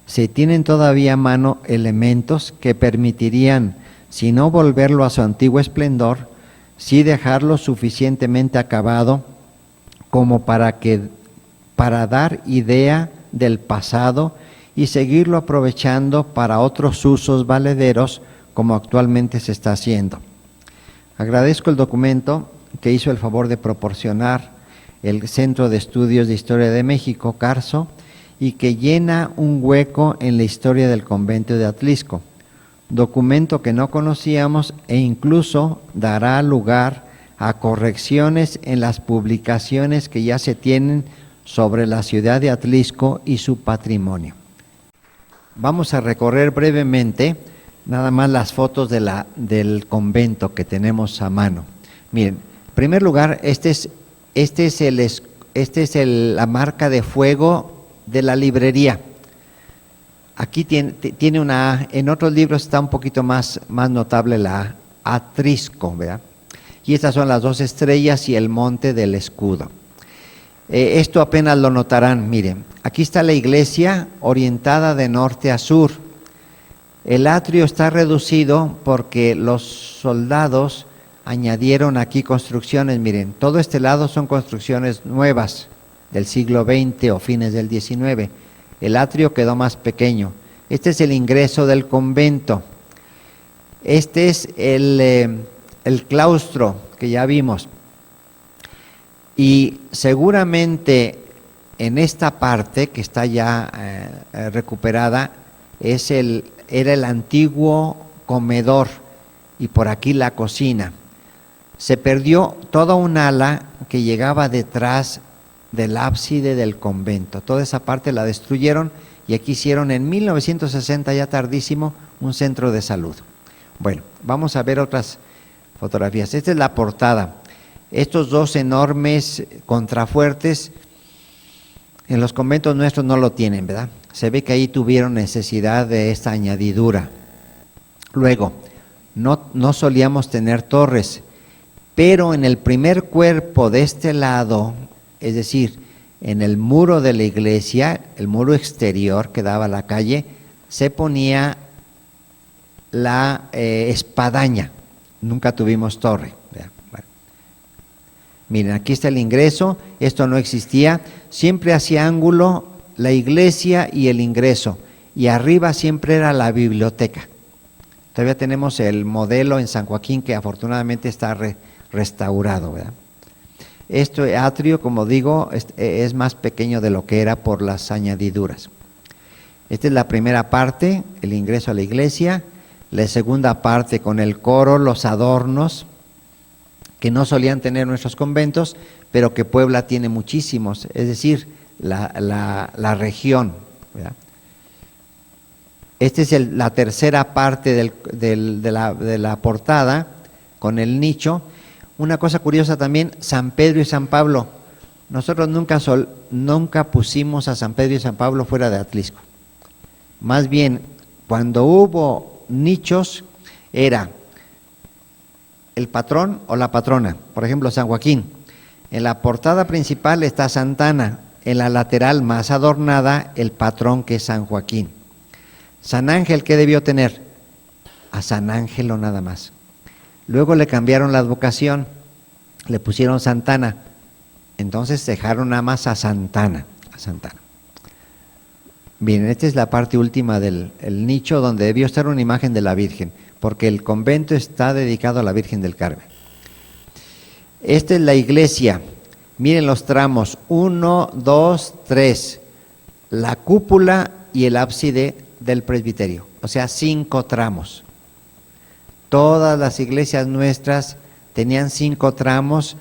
Se tienen todavía a mano elementos que permitirían, si no volverlo a su antiguo esplendor, sí dejarlo suficientemente acabado como para dar idea del pasado y seguirlo aprovechando para otros usos valederos como actualmente se está haciendo. Agradezco el documento que hizo el favor de proporcionar el Centro de Estudios de Historia de México, CARSO, y que llena un hueco en la historia del convento de Atlisco, documento que no conocíamos e incluso dará lugar a correcciones en las publicaciones que ya se tienen sobre la ciudad de Atlisco y su patrimonio. Vamos a recorrer brevemente nada más las fotos del convento que tenemos a mano. Miren, en primer lugar, esta es la marca de fuego de la librería. Aquí tiene una A, en otros libros está un poquito más notable la A, Atrisco, ¿verdad? Y estas son las dos estrellas y el monte del escudo. Esto apenas lo notarán, miren, aquí está la iglesia orientada de norte a sur. El atrio está reducido porque los soldados añadieron aquí construcciones, miren, todo este lado son construcciones nuevas del siglo XX o fines del XIX. El atrio quedó más pequeño. Este es el ingreso del convento. Este es el claustro que ya vimos. Y seguramente en esta parte que está ya recuperada era el antiguo comedor y por aquí la cocina. Se perdió toda un ala que llegaba detrás del ábside del convento. Toda esa parte la destruyeron y aquí hicieron en 1960, ya tardísimo, un centro de salud. Bueno, vamos a ver otras fotografías. Esta es la portada. Estos dos enormes contrafuertes en los conventos nuestros no lo tienen, ¿verdad? Se ve que ahí tuvieron necesidad de esta añadidura. Luego, no solíamos tener torres, pero en el primer cuerpo de este lado, es decir, en el muro de la iglesia, el muro exterior que daba a la calle, se ponía la espadaña. Nunca tuvimos torre. Bueno. Miren, aquí está el ingreso, esto no existía, siempre hacía ángulo la iglesia y el ingreso, y arriba siempre era la biblioteca. Todavía tenemos el modelo en San Joaquín que afortunadamente está restaurado, ¿verdad? Este atrio, como digo, es más pequeño de lo que era por las añadiduras. Esta es la primera parte, el ingreso a la iglesia. La segunda parte con el coro, los adornos, que no solían tener nuestros conventos, pero que Puebla tiene muchísimos, es decir, la región, ¿verdad? Esta es la tercera parte de la portada, con el nicho. Una cosa curiosa también, San Pedro y San Pablo. Nosotros nunca pusimos a San Pedro y San Pablo fuera de Atlisco. Más bien, cuando hubo nichos, era el patrón o la patrona. Por ejemplo, San Joaquín. En la portada principal está Santana. En la lateral más adornada, el patrón que es San Joaquín. San Ángel, ¿qué debió tener? a San Ángelo nada más. Luego le cambiaron la advocación, le pusieron Santana. Entonces dejaron nada más a Santana. Bien, esta es la parte última del nicho donde debió estar una imagen de la Virgen, porque el convento está dedicado a la Virgen del Carmen. Esta es la iglesia. Miren los tramos, 1, 2, 3. La cúpula y el ábside del presbiterio, o sea, 5 tramos. Todas las iglesias nuestras tenían 5 tramos,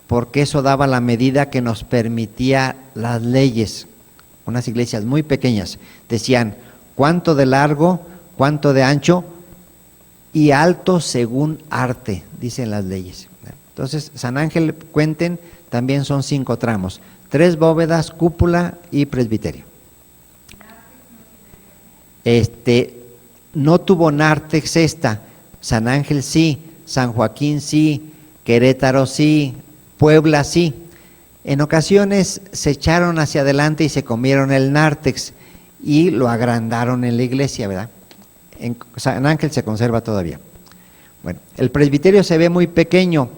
porque eso daba la medida que nos permitía las leyes. Unas iglesias muy pequeñas decían cuánto de largo, cuánto de ancho y alto según arte, dicen las leyes. Entonces, San Ángel, cuenten, también son 5 tramos, 3 bóvedas, cúpula y presbiterio. No tuvo nártex esta. San Ángel sí, San Joaquín sí, Querétaro sí, Puebla sí. En ocasiones se echaron hacia adelante y se comieron el nártex y lo agrandaron en la iglesia, ¿verdad? En San Ángel se conserva todavía. Bueno, el presbiterio se ve muy pequeño,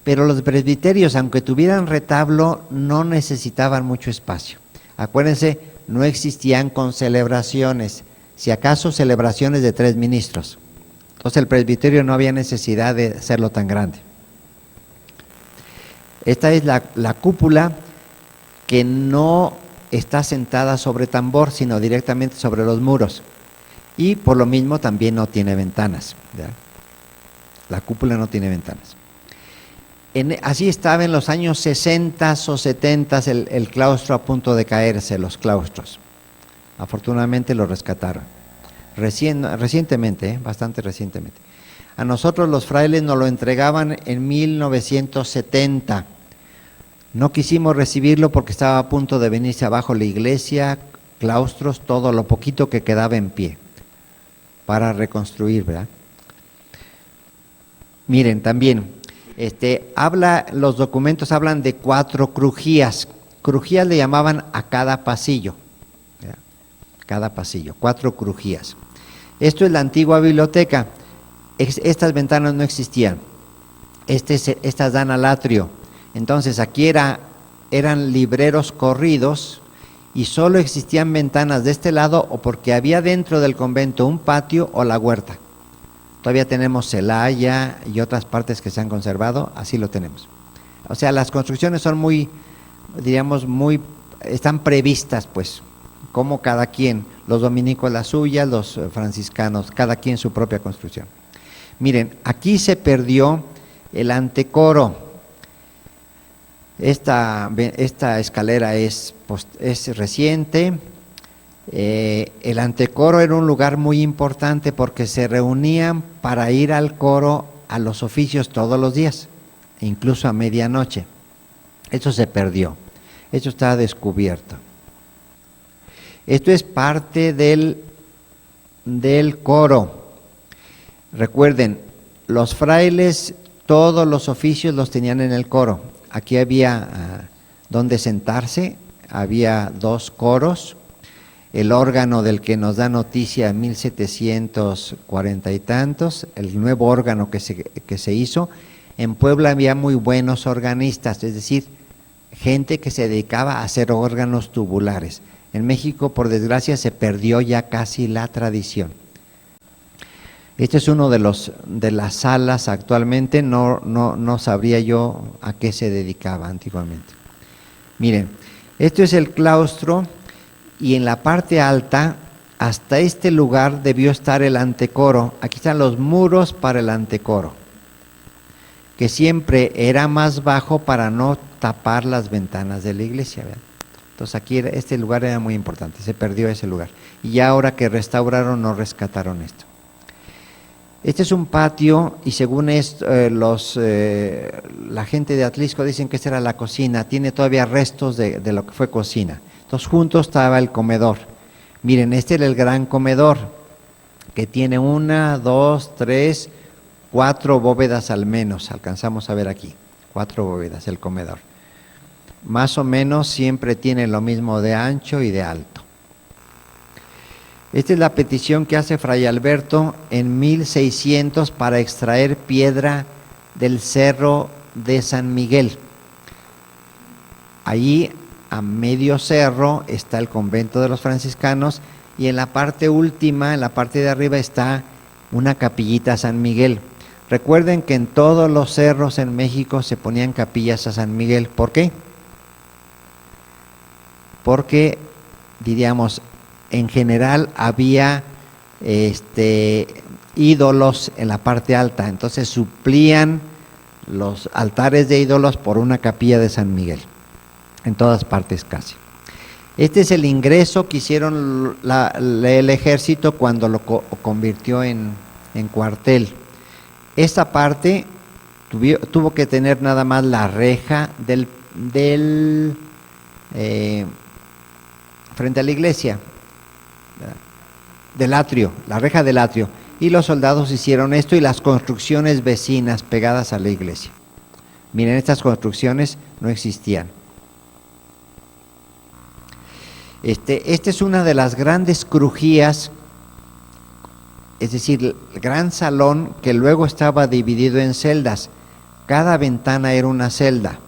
pero los presbiterios, aunque tuvieran retablo, no necesitaban mucho espacio. Acuérdense, no existían concelebraciones, si acaso celebraciones de 3 ministros. Entonces el presbiterio no había necesidad de hacerlo tan grande. Esta es la cúpula, que no está sentada sobre tambor, sino directamente sobre los muros. Y por lo mismo también no tiene ventanas, ¿verdad? La cúpula no tiene ventanas. Así estaba en los años 60 o 70 el claustro a punto de caerse, los claustros. Afortunadamente lo rescataron. Recientemente, bastante recientemente. A nosotros los frailes nos lo entregaban en 1970. No quisimos recibirlo porque estaba a punto de venirse abajo la iglesia, claustros, todo lo poquito que quedaba en pie para reconstruir, ¿verdad? Miren, también, los documentos hablan de 4 crujías. Crujías le llamaban a cada pasillo, ¿verdad? Cada pasillo, 4 crujías. Esto es la antigua biblioteca. Estas ventanas no existían. Estas dan al atrio. Entonces aquí eran libreros corridos y solo existían ventanas de este lado o porque había dentro del convento un patio o la huerta. Todavía tenemos Celaya y otras partes que se han conservado, así lo tenemos. O sea, las construcciones son están previstas, pues, como cada quien, los dominicos las suyas, los franciscanos, cada quien su propia construcción. Miren, aquí se perdió el antecoro. Esta escalera es reciente. El antecoro era un lugar muy importante porque se reunían para ir al coro a los oficios todos los días, incluso a medianoche. Eso se perdió, eso está descubierto. Esto es parte del coro. Recuerden, los frailes todos los oficios los tenían en el coro. Aquí había donde sentarse, había 2 coros. El órgano del que nos da noticia en 1740 y tantos, el nuevo órgano que se hizo. En Puebla había muy buenos organistas, es decir, gente que se dedicaba a hacer órganos tubulares. En México, por desgracia, se perdió ya casi la tradición. Este es uno de las salas actualmente, no sabría yo a qué se dedicaba antiguamente. Miren, esto es el claustro y en la parte alta, hasta este lugar debió estar el antecoro. Aquí están los muros para el antecoro, que siempre era más bajo para no tapar las ventanas de la iglesia, ¿verdad? Entonces aquí este lugar era muy importante, se perdió ese lugar. Y ya ahora que restauraron, no rescataron esto. Este es un patio y según esto, la gente de Atlisco dicen que esta era la cocina, tiene todavía restos de lo que fue cocina. Entonces juntos estaba el comedor. Miren, este era el gran comedor, que tiene 1, 2, 3, 4 bóvedas al menos, alcanzamos a ver aquí, 4 bóvedas el comedor. Más o menos siempre tiene lo mismo de ancho y de alto. Esta es la petición que hace Fray Alberto en 1600 para extraer piedra del cerro de San Miguel. Allí a medio cerro está el convento de los franciscanos y en la parte última, en la parte de arriba, está una capillita a San Miguel. Recuerden que en todos los cerros en México se ponían capillas a San Miguel. ¿Por qué? Porque, diríamos, en general había ídolos en la parte alta, entonces suplían los altares de ídolos por una capilla de San Miguel, en todas partes casi. Este es el ingreso que hicieron el ejército cuando lo convirtió en cuartel. Esta parte tuvo que tener nada más la reja frente a la iglesia, del atrio, la reja del atrio, y los soldados hicieron esto y las construcciones vecinas pegadas a la iglesia. Miren, estas construcciones no existían. Esta es una de las grandes crujías, es decir, el gran salón que luego estaba dividido en celdas. Cada ventana era una celda.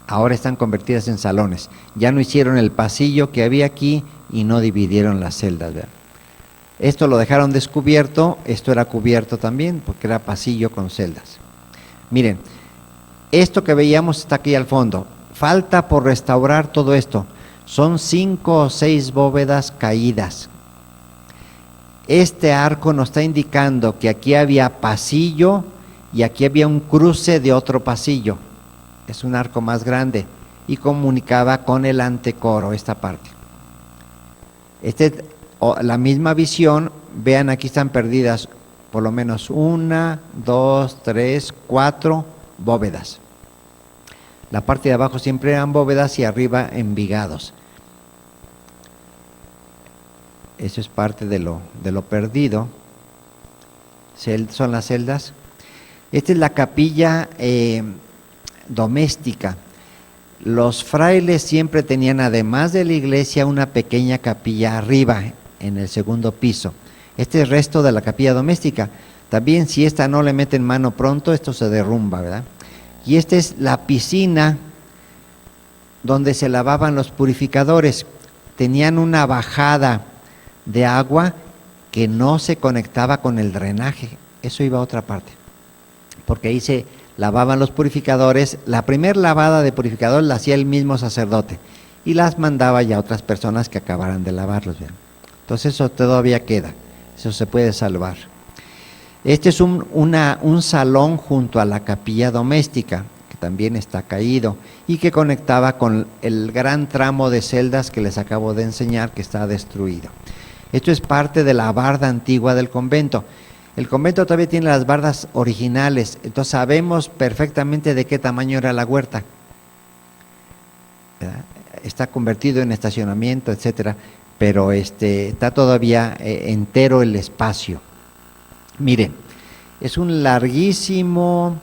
Ahora están convertidas en salones. Ya no hicieron el pasillo que había aquí y no dividieron las celdas, ¿verdad? Esto lo dejaron descubierto, esto era cubierto también porque era pasillo con celdas. Miren, esto que veíamos está aquí al fondo. Falta por restaurar todo esto. Son 5 o 6 bóvedas caídas. Este arco nos está indicando que aquí había pasillo y aquí había un cruce de otro pasillo. Es un arco más grande y comunicaba con el antecoro, esta parte. La misma visión, vean, aquí están perdidas por lo menos 1, 2, 3, 4 bóvedas. La parte de abajo siempre eran bóvedas y arriba envigados. Eso es parte de lo perdido. Son las celdas. Esta es la capilla doméstica. Los frailes siempre tenían, además de la iglesia, una pequeña capilla arriba, en el segundo piso. Este es el resto de la capilla doméstica. También, si esta no le meten mano pronto, esto se derrumba, ¿verdad? Y esta es la piscina donde se lavaban los purificadores. Tenían una bajada de agua que no se conectaba con el drenaje. Eso iba a otra parte, porque ahí se lavaban los purificadores. La primera lavada de purificador la hacía el mismo sacerdote y las mandaba ya a otras personas que acabaran de lavarlos, ¿verdad? Entonces eso todavía queda, eso se puede salvar. Este es un salón junto a la capilla doméstica, que también está caído y que conectaba con el gran tramo de celdas que les acabo de enseñar, que está destruido. Esto es parte de la barda antigua del convento. El convento todavía tiene las bardas originales, entonces sabemos perfectamente de qué tamaño era la huerta, ¿verdad? Está convertido en estacionamiento, etcétera, pero está todavía entero el espacio. Miren, es un larguísimo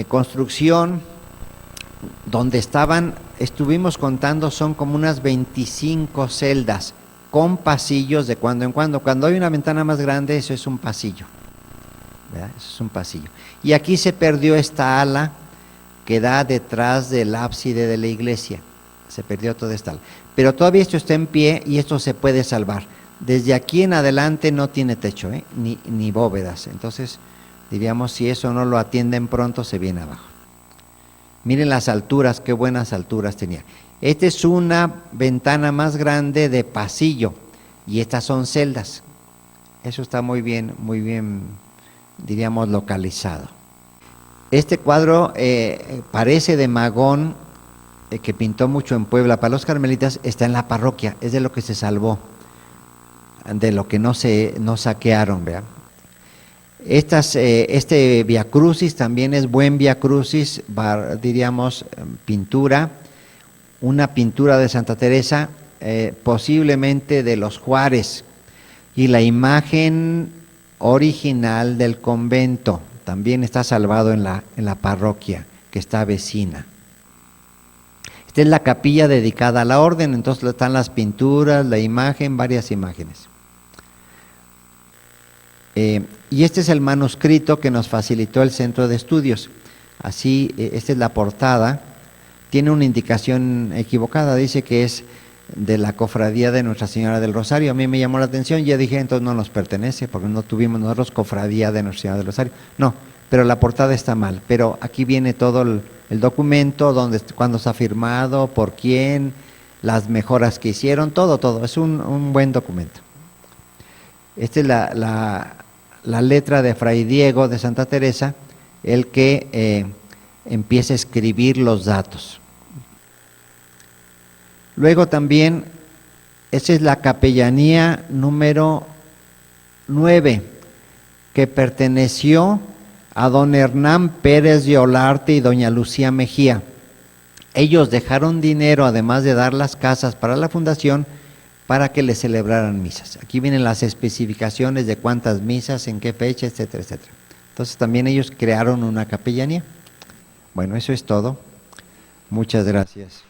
construcción donde estuvimos contando, son como unas 25 celdas con pasillos de cuando en cuando. Cuando hay una ventana más grande, eso es un pasillo, ¿verdad? Eso es un pasillo. Y aquí se perdió esta ala que da detrás del ábside de la iglesia. Se perdió toda esta ala. Pero todavía esto está en pie y esto se puede salvar. Desde aquí en adelante no tiene techo, ni bóvedas. Entonces, diríamos, si eso no lo atienden pronto, se viene abajo. Miren las alturas, qué buenas alturas tenía. Esta es una ventana más grande de pasillo y estas son celdas. Eso está muy bien, diríamos, localizado. Este cuadro parece de Magón, que pintó mucho en Puebla para los carmelitas, está en la parroquia, es de lo que se salvó, de lo que no saquearon, ¿verdad? Este Via Crucis también es buen Via Crucis, diríamos, pintura, una pintura de Santa Teresa, posiblemente de los Juárez, y la imagen original del convento también está salvado en la parroquia, que está vecina. Esta es la capilla dedicada a la orden, entonces están las pinturas, la imagen, varias imágenes. Y este es el manuscrito que nos facilitó el Centro de Estudios. Así, esta es la portada. Tiene una indicación equivocada, dice que es de la Cofradía de Nuestra Señora del Rosario. A mí me llamó la atención, ya dije, entonces no nos pertenece, porque no tuvimos nosotros Cofradía de Nuestra Señora del Rosario. No, pero la portada está mal. Pero aquí viene todo el documento, cuándo se ha firmado, por quién, las mejoras que hicieron, todo. Es un buen documento. Esta es la letra de Fray Diego de Santa Teresa, el que empieza a escribir los datos. Luego también, esa es la capellanía número 9, que perteneció a don Hernán Pérez de Olarte y doña Lucía Mejía. Ellos dejaron dinero, además de dar las casas para la fundación, para que le celebraran misas. Aquí vienen las especificaciones de cuántas misas, en qué fecha, etcétera, etcétera. Entonces también ellos crearon una capellanía. Bueno, eso es todo. Muchas gracias.